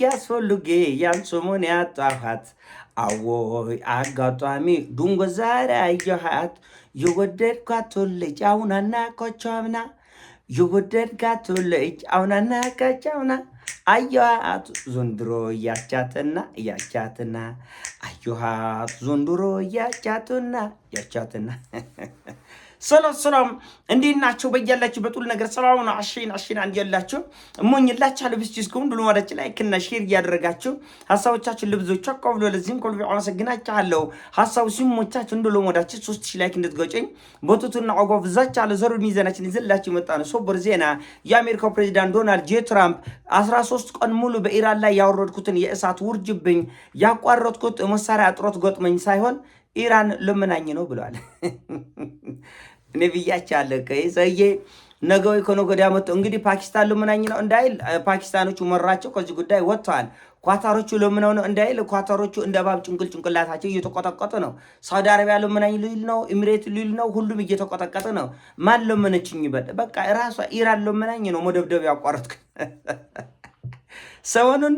ያስፈልጌ ያንሶሞን ያጣኋት አዎይ አጋጣሚ ዱንጎ ዛሬ አየኋት የወደድኳት ልጅ አሁናና ኮቻምና የወደድኳት ልጅ አሁናና ኮቻምና አየኋት ዘንድሮ እያቻትና አየኋት ዘንድሮ እያቻትና ሰላም እንዴት ናችሁ? በያላችሁ በጡል ነገር ሰላም ነው። አሽን አንድ ያላችሁ እሞኝላችኋለሁ። ብስጭስኩም ሁሉ ወደች ላይ ከና ሼር እያደረጋችሁ ሐሳቦቻችሁን ልብዞች አቆብሎ ለዚህም ኮልቪ አመሰግናችኋለሁ። ሐሳቡ ሲሞቻችሁ እንደሎ ወዳችሁ 3000 ላይክ እንድትገጩኝ ቦቱቱና አጎፍ ዛቻለ ዘሩ ሚዛናችን ይዘላችሁ መጣ ነው። ሶበር ዜና የአሜሪካው ፕሬዝዳንት ዶናልድ ጄ ትራምፕ 13 ቀን ሙሉ በኢራን ላይ ያወረድኩትን የእሳት ውርጅብኝ ያቋረጥኩት መሳሪያ አጥሮት ገጥመኝ ሳይሆን ኢራን ለምናኝ ነው ብሏል። እኔ ብያቻለሁ ከይሰዬ ነገው ከነገ ወዲያ መጥቶ እንግዲህ ፓኪስታን ለምናኝ ነው እንዳይል ፓኪስታኖቹ መራቸው ከዚህ ጉዳይ ወጥተዋል። ኳታሮቹ ለምናው ነው እንዳይል ኳታሮቹ እንደ ባብ ጭንቅላታቸው እየተቆጠቆጠ ነው። ሳውዲ አረቢያ ለምናኝ ሊል ነው፣ ኤሚሬት ሊል ነው፣ ሁሉም እየተቆጠቀጠ ነው። ማን ለምነችኝ ይበል በቃ ራሷ ኢራን ለምናኝ ነው መደብደብ ያቋረጥኩ ሰሞኑን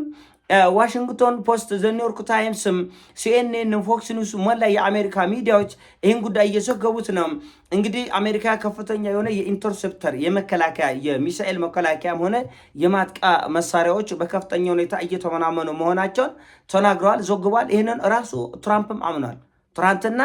ዋሽንግተን ፖስት፣ ዘ ኒውዮርክ ታይምስም፣ ሲኤንኤን፣ ፎክስ ኒውስ ሞላ የአሜሪካ ሚዲያዎች ይህን ጉዳይ እየዘገቡት ነው። እንግዲህ አሜሪካ ከፍተኛ የሆነ የኢንተርሴፕተር የመከላከያ የሚሳኤል መከላከያም ሆነ የማጥቃ መሳሪያዎች በከፍተኛ ሁኔታ እየተመናመኑ መሆናቸውን ተናግረዋል፣ ዘግቧል። ይህንን ራሱ ትራምፕም አምኗል። ትናንትና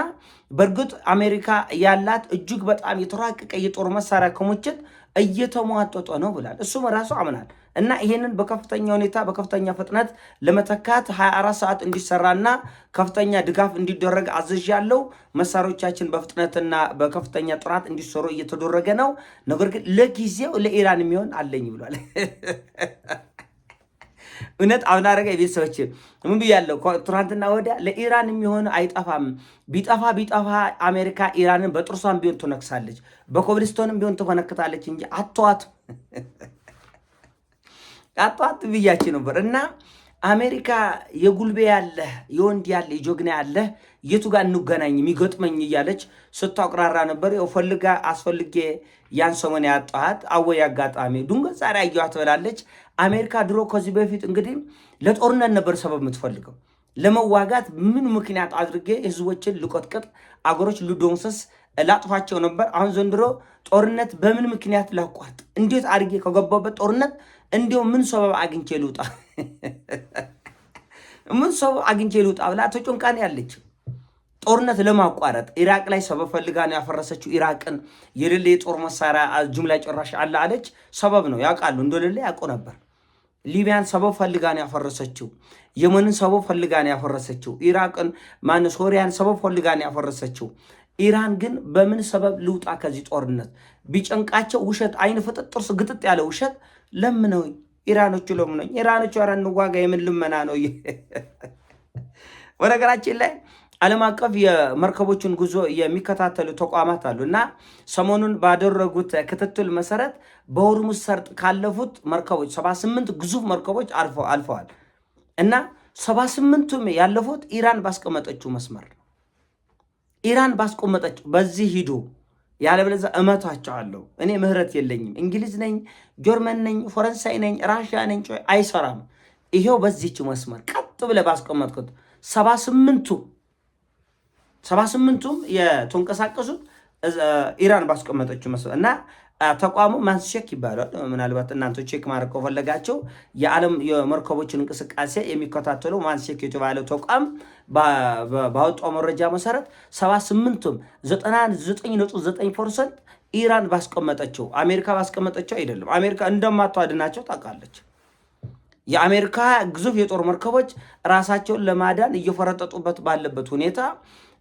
በእርግጥ አሜሪካ ያላት እጅግ በጣም የተራቀቀ የጦር መሳሪያ ክምችት እየተሟጠጠ ነው ብሏል። እሱም ራሱ አምናል። እና ይሄንን በከፍተኛ ሁኔታ በከፍተኛ ፍጥነት ለመተካት 24 ሰዓት እንዲሰራና ከፍተኛ ድጋፍ እንዲደረግ አዝዣለሁ። መሳሪያዎቻችን በፍጥነትና በከፍተኛ ጥራት እንዲሰሩ እየተደረገ ነው። ነገር ግን ለጊዜው ለኢራን የሚሆን አለኝ ብሏል። እውነት አሁን አረጋ ቤተሰቦች ምን ብያለሁ? ትናንትና ወዲያ ለኢራን የሚሆን አይጠፋም። ቢጠፋ አሜሪካ ኢራንን በጥርሷን ቢሆን ትነክሳለች፣ በኮብልስቶንም ቢሆን ትፈነክታለች እንጂ አቷት ብያችሁ ነበር። እና አሜሪካ የጉልቤ ያለ የወንድ ያለ የጆግና ያለ የቱ ጋር እንገናኝ የሚገጥመኝ እያለች ስታቅራራ ነበር። ያው አስፈልጌ ያን ሰሞን ያጣኋት አወይ አጋጣሚ ድንገት ዛሬ አየኋት ብላለች። አሜሪካ ድሮ ከዚህ በፊት እንግዲህ ለጦርነት ነበር ሰበብ የምትፈልገው፣ ለመዋጋት ምን ምክንያት አድርጌ ህዝቦችን ልቆጥቅጥ፣ አገሮች ልዶንሰስ ላጥፋቸው ነበር። አሁን ዘንድሮ ጦርነት በምን ምክንያት ላቋርጥ፣ እንዴት አድርጌ ከገባበት ጦርነት እንዲሁ ምን ሰበብ አግኝቼ ልውጣ ብላ ተጨንቃን ያለች ጦርነት ለማቋረጥ ኢራቅ ላይ ሰበብ ፈልጋ ነው ያፈረሰችው። ኢራቅን የሌለ የጦር መሳሪያ ጅምላ ጨራሽ አለ አለች። ሰበብ ነው ያውቃሉ፣ እንደሌለ ያውቁ ነበር። ሊቢያን ሰበብ ፈልጋ ነው ያፈረሰችው። የመንን ሰበብ ፈልጋ ነው ያፈረሰችው። ኢራቅን ሶሪያን ሰበብ ፈልጋ ነው ያፈረሰችው። ኢራን ግን በምን ሰበብ ልውጣ ከዚህ ጦርነት ቢጨንቃቸው ውሸት አይን ፍጥጥ ጥርስ ግጥጥ ያለ ውሸት ለምነው ኢራኖቹ ኧረ እንዋጋ የምን ልመና ነው? በነገራችን ላይ ዓለም አቀፍ የመርከቦችን ጉዞ የሚከታተሉ ተቋማት አሉ እና ሰሞኑን ባደረጉት ክትትል መሰረት በሆርሙዝ ሰርጥ ካለፉት መርከቦች 78 ግዙፍ መርከቦች አልፈዋል እና 78ቱም ያለፉት ኢራን ባስቀመጠችው መስመር ኢራን ባስቀመጠችው በዚህ ሂዱ ያለበለዚያ እመታቸዋለሁ። እኔ ምህረት የለኝም። እንግሊዝ ነኝ፣ ጀርመን ነኝ፣ ፈረንሳይ ነኝ፣ ራሽያ ነኝ፣ አይሰራም። ይሄው በዚህች መስመር ቀጥ ብለህ ባስቀመጥኩት 78ቱም የተንቀሳቀሱት ኢራን ባስቀመጠችው መስመር እና ተቋሙ ማንስቼክ ይባላል። ምናልባት እናንተ ቼክ ማድረግ ከፈለጋችሁ የዓለም የመርከቦችን እንቅስቃሴ የሚከታተለው ማንስቼክ የተባለው ተቋም ባወጣው መረጃ መሰረት 78ቱም 99.9% ኢራን ባስቀመጠችው አሜሪካ ባስቀመጠችው አይደለም። አሜሪካ እንደማታድናቸው ታውቃለች። የአሜሪካ ግዙፍ የጦር መርከቦች ራሳቸውን ለማዳን እየፈረጠጡበት ባለበት ሁኔታ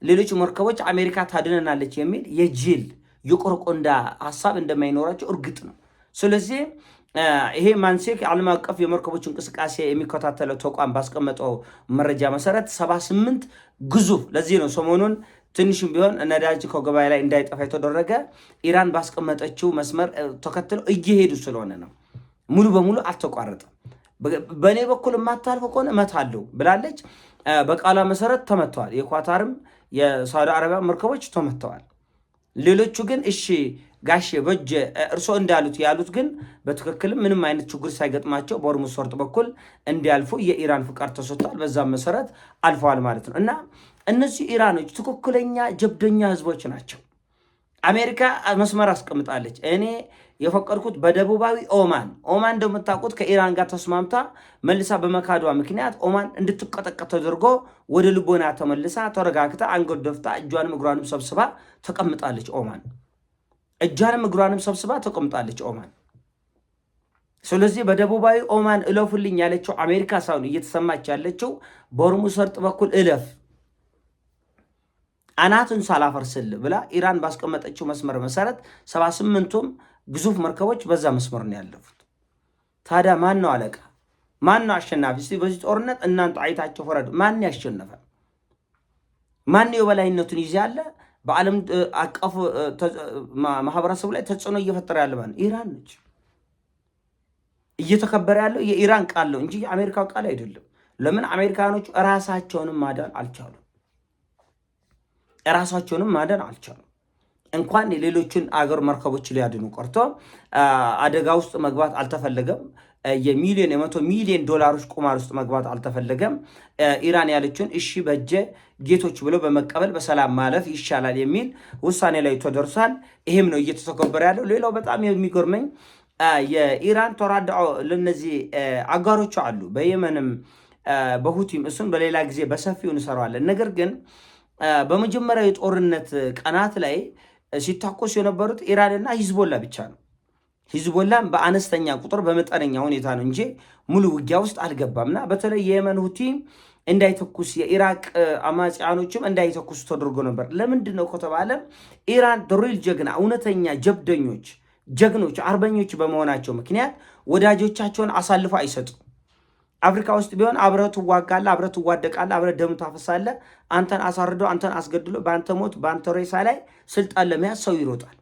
ሌሎች መርከቦች አሜሪካ ታድነናለች የሚል የጅል የቆርቆንዳ ሐሳብ እንደማይኖራቸው እርግጥ ነው። ስለዚህ ይሄ ማንሴክ ዓለም አቀፍ የመርከቦች እንቅስቃሴ የሚከታተለው ተቋም ባስቀመጠው መረጃ መሰረት 78 ግዙፍ፣ ለዚህ ነው ሰሞኑን ትንሽም ቢሆን ነዳጅ ከገበያ ላይ እንዳይጠፋ የተደረገ ኢራን ባስቀመጠችው መስመር ተከትለው እየሄዱ ስለሆነ ነው። ሙሉ በሙሉ አልተቋረጠም። በእኔ በኩል የማታልፈው ከሆነ እመታለሁ ብላለች። በቃሏ መሰረት ተመተዋል። የኳታርም የሳውዲ አረቢያ መርከቦች ተመተዋል። ሌሎቹ ግን እሺ ጋሽ በጀ እርሶ እንዳሉት ያሉት ግን በትክክል ምንም አይነት ችግር ሳይገጥማቸው በሆርሙዝ ሰርጥ በኩል እንዲያልፉ የኢራን ፍቃድ ተሰጥቷል። በዛም መሰረት አልፈዋል ማለት ነው። እና እነዚህ ኢራኖች ትክክለኛ ጀብደኛ ህዝቦች ናቸው። አሜሪካ መስመር አስቀምጣለች። እኔ የፈቀድኩት በደቡባዊ ኦማን እንደምታውቁት ከኢራን ጋር ተስማምታ መልሳ በመካዷ ምክንያት ኦማን እንድትቀጠቀጥ ተደርጎ ወደ ልቦና ተመልሳ ተረጋግታ አንገት ደፍታ እጇንም እግሯንም ሰብስባ ተቀምጣለች። ኦማን ስለዚህ በደቡባዊ ኦማን እለፉልኝ ያለችው አሜሪካ ሳይሆን እየተሰማች ያለችው በሆርሙዝ ሰርጥ በኩል እለፍ አናትን ሳላፈርስል ብላ ኢራን ባስቀመጠችው መስመር መሰረት 78ቱም ግዙፍ መርከቦች በዛ መስመር ነው ያለፉት። ታዲያ ማን ነው አለቃ? ማን ነው አሸናፊ? እስቲ በዚህ ጦርነት እናንተ አይታችሁ ፈረዱ። ማን ያሸነፈ? ማን የበላይነቱን ይዞ ያለ? በዓለም አቀፍ ማህበረሰቡ ላይ ተጽዕኖ እየፈጠረ ያለ ማን? ኢራን ነች። እየተከበረ ያለው የኢራን ቃል ነው እንጂ የአሜሪካው ቃል አይደለም። ለምን? አሜሪካኖቹ ራሳቸውንም ማዳን አልቻሉም። እንኳን የሌሎችን አገር መርከቦች ሊያድኑ ቀርቶ አደጋ ውስጥ መግባት አልተፈለገም። የ100 ሚሊዮን ዶላሮች ቁማር ውስጥ መግባት አልተፈለገም። ኢራን ያለችውን እሺ በጀ ጌቶች ብሎ በመቀበል በሰላም ማለፍ ይሻላል የሚል ውሳኔ ላይ ተደርሷል። ይሄም ነው እየተተገበረ ያለው። ሌላው በጣም የሚገርመኝ የኢራን ተራድኦ ለነዚህ አጋሮች አሉ፣ በየመንም በሁቲም። እሱን በሌላ ጊዜ በሰፊው እንሰራዋለን። ነገር ግን በመጀመሪያው የጦርነት ቀናት ላይ ሲታኮስ የነበሩት ኢራንና ሂዝቦላ ብቻ ነው። ሂዝቦላም በአነስተኛ ቁጥር በመጠነኛ ሁኔታ ነው እንጂ ሙሉ ውጊያ ውስጥ አልገባምና በተለይ የየመን ሁቲ እንዳይተኩስ የኢራቅ አማጽያኖችም እንዳይተኩስ ተደርጎ ነበር። ለምንድን ነው ከተባለ ኢራን ድሪል ጀግና እውነተኛ ጀግኖች አርበኞች በመሆናቸው ምክንያት ወዳጆቻቸውን አሳልፎ አይሰጡም። አፍሪካ ውስጥ ቢሆን አብረህ ትዋጋለህ፣ አብረህ ትዋደቃለህ፣ አብረህ ደም ታፈሳለህ። አንተን አሳርዶ አንተን አስገድሎ በአንተ ሞት በአንተ ሬሳ ላይ ስልጣን ለመያዝ ሰው ይሮጣል።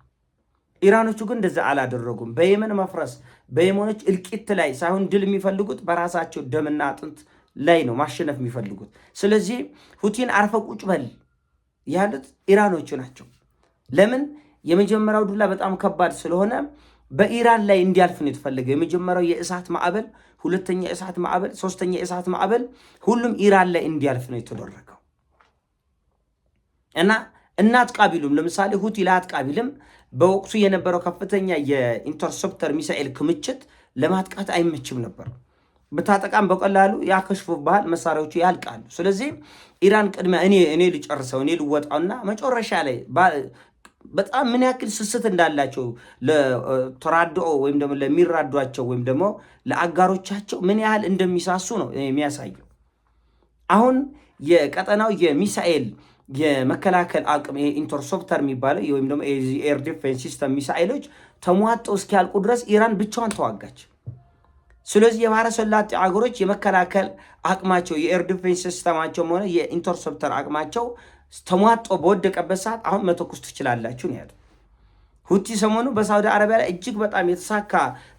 ኢራኖቹ ግን እንደዛ አላደረጉም። በየመን መፍረስ በየመኖች እልቂት ላይ ሳይሆን ድል የሚፈልጉት በራሳቸው ደምና አጥንት ላይ ነው ማሸነፍ የሚፈልጉት። ስለዚህ ሁቲን አርፈ ቁጭ በል ያሉት ኢራኖቹ ናቸው። ለምን? የመጀመሪያው ዱላ በጣም ከባድ ስለሆነ በኢራን ላይ እንዲያልፍ ነው የተፈለገው። የመጀመሪያው የእሳት ማዕበል፣ ሁለተኛ የእሳት ማዕበል፣ ሶስተኛ የእሳት ማዕበል፣ ሁሉም ኢራን ላይ እንዲያልፍ ነው የተደረገው እና እናጥቃ ቢሉም ለምሳሌ ሁቲ ላጥቃ ቢልም በወቅቱ የነበረው ከፍተኛ የኢንተርሴፕተር ሚሳኤል ክምችት ለማጥቃት አይመችም ነበር። ብታጠቃም በቀላሉ ያከሽፉብሃል፣ መሳሪያዎቹ ያልቃሉ። ስለዚህ ኢራን ቅድሚያ እኔ ልጨርሰው እኔ ልወጣውና መጨረሻ ላይ በጣም ምን ያክል ስስት እንዳላቸው ለተራድኦ ወይም ደግሞ ለሚራዷቸው ወይም ደግሞ ለአጋሮቻቸው ምን ያህል እንደሚሳሱ ነው የሚያሳየው። አሁን የቀጠናው የሚሳኤል የመከላከል አቅም ይሄ ኢንተርሴፕተር የሚባለው ወይም ደግሞ ኤር ዲፌንስ ሲስተም ሚሳኤሎች ተሟጠው እስኪያልቁ ድረስ ኢራን ብቻዋን ተዋጋች። ስለዚህ የባህረ ሰላጤ አገሮች የመከላከል አቅማቸው የኤር ዲፌንስ ሲስተማቸውም ሆነ የኢንተርሴፕተር አቅማቸው ተሟጦ በወደቀበት ሰዓት አሁን መተኮስ ትችላላችሁ ነው ያለው። ሁቲ ሰሞኑ በሳውዲ አረቢያ ላይ እጅግ በጣም የተሳካ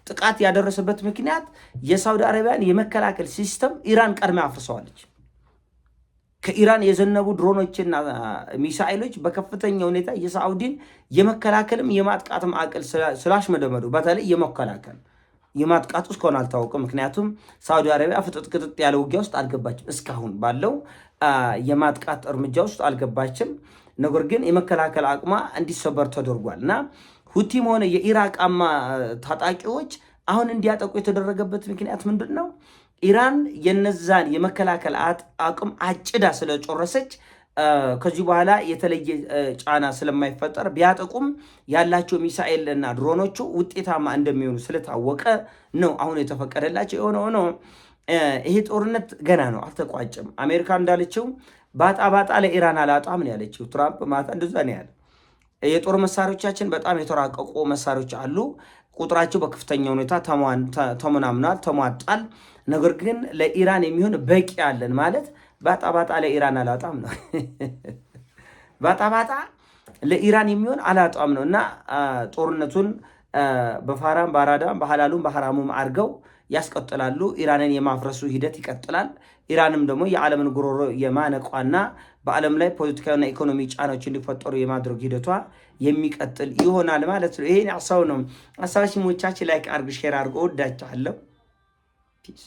ጥቃት ያደረሰበት ምክንያት የሳውዲ አረቢያን የመከላከል ሲስተም ኢራን ቀድማ አፍርሰዋለች። ከኢራን የዘነቡ ድሮኖችና ሚሳኤሎች በከፍተኛ ሁኔታ የሳውዲን የመከላከልም የማጥቃትም አቅል ስላሽመደመዱ በተለይ የማጥቃት ውስጥ ከሆነ አልታወቀም። ምክንያቱም ሳውዲ አረቢያ ፍጥጥ ያለ ውጊያ ውስጥ አልገባችም። እስካሁን ባለው የማጥቃት እርምጃ ውስጥ አልገባችም። ነገር ግን የመከላከል አቅሟ እንዲሰበር ተደርጓል እና ሁቲም ሆነ የኢራቃማ ታጣቂዎች አሁን እንዲያጠቁ የተደረገበት ምክንያት ምንድን ነው? ኢራን የነዛን የመከላከል አቅም አጭዳ ስለጨረሰች ከዚህ በኋላ የተለየ ጫና ስለማይፈጠር ቢያጠቁም ያላቸው ሚሳኤል እና ድሮኖቹ ውጤታማ እንደሚሆኑ ስለታወቀ ነው አሁን የተፈቀደላቸው። የሆነ ሆኖ ይሄ ጦርነት ገና ነው፣ አልተቋጨም። አሜሪካ እንዳለችው ባጣ ለኢራን አላጣም ነው ያለችው። ትራምፕ ማታ እንደዛ ነው ያለ። የጦር መሳሪያዎቻችን በጣም የተራቀቁ መሳሪያዎች አሉ። ቁጥራቸው በከፍተኛ ሁኔታ ተመናምኗል፣ ተሟጣል። ነገር ግን ለኢራን የሚሆን በቂ ያለን ማለት ባጣ ለኢራን አላጣም ነው። ባጣ ለኢራን የሚሆን አላጣም ነው እና ጦርነቱን በፋራም በአራዳም በሐላሉም በሐራሙም አድርገው ያስቀጥላሉ። ኢራንን የማፍረሱ ሂደት ይቀጥላል። ኢራንም ደግሞ የዓለምን ጉሮሮ የማነቋና በዓለም ላይ ፖለቲካዊና ኢኮኖሚ ጫናዎች እንዲፈጠሩ የማድረግ ሂደቷ የሚቀጥል ይሆናል ማለት ነው። ይሄን ሀሳብ ነው። ሀሳብ ሲሞቻችን ላይክ አርግ፣ ሼር አርጎ ወዳችኋለሁ። ፒስ